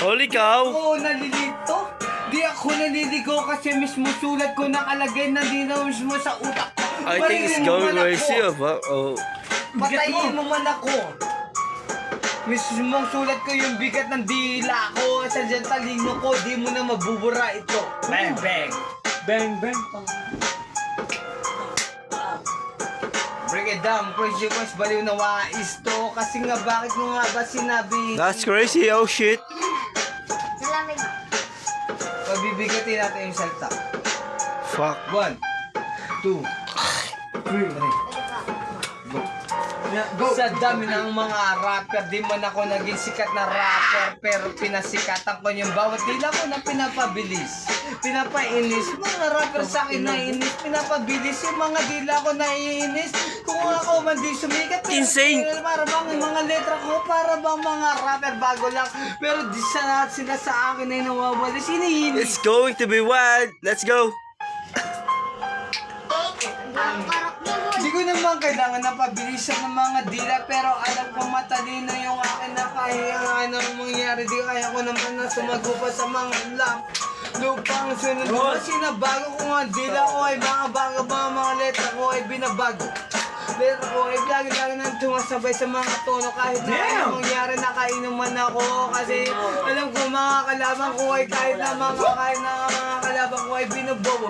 Holy cow! Oo, nalilito. Di ako naliligo kasi mismo sulat ko nakalagay na di na mismo sa utak ko. I think it's going crazy, ba? Oh. Patayin mo man ako. Mismong sulat ko yung bigat ng dila ko. Sa dyan talino ko, di mo na mabubura ito. Bang, bang. Bang, bang. Break it down, crazy boys, baliw na wais to. Kasi nga, bakit mo nga ba sinabi? That's crazy, oh shit. Salamig. Pabibigatin natin yung salta. Fuck. 1, 2, 3, go. Sa dami ng mga rapper, di man ako naging sikat na rapper, pero pinasikatan ko yung bawat dila ko na pinapabilis, pinapainis. Mga rapper sa akin naiinis, pinapabilis yung mga dila ko naiinis. Kung ako man di sumikat, Insane! Para bang yung mga letra ko, para bang mga rapper bago lang, pero di sa lahat sila sa akin ay nawawalis, iniinis. It's going to be wild. Let's go. Di ko naman kailangan na pabilisan ng mga dila, pero alam ko matalino yung akin na kaya anong mangyari. Di kaya ko naman na sumagupa sa mga lupang sunod ko. Sinabago ko nga dila ko ay mga bago, mga letra ko ay binabago. Letra ko ay lagi-lagi nang tumasabay sa mga tono. Kahit na anong mangyari, nakainuman ako. Kasi alam ko mga kalabang ko ay kahit na mga kalabang ko ay binabago,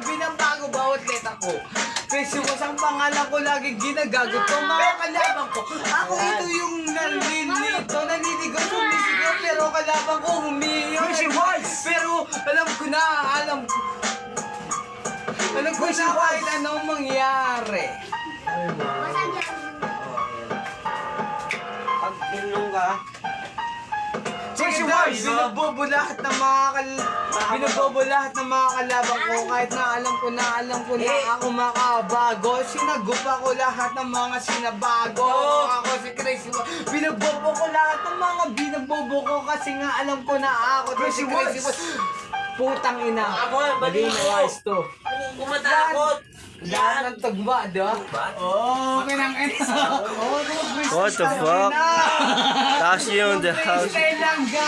binabago bawat letra ko. Kasi ang pangalan ko lagi ginagago to mga kalabang ko. Ako ito yung nalilito, naliligo, sumisigaw, pero kalabang ko humihiyaw. Pero alam ko na kahit anong mangyari. Pag tinong ka, Sige daw, binobobo lahat ng mga kalabang ko. Kahit na alam ko na ako makabago. Sinagupa ko lahat ng mga sinabago. Ako si Crazy Boy. Binobobo ko lahat ng mga binobobo ko. Kasi nga alam ko na ako si Crazy Boy. Putang ina. Ako, Mali na wise to. kumatakot. Lahat ng tagba, di ba? Oo, kinang ina. What the fuck? Tashi on the house. Stay lang, guys.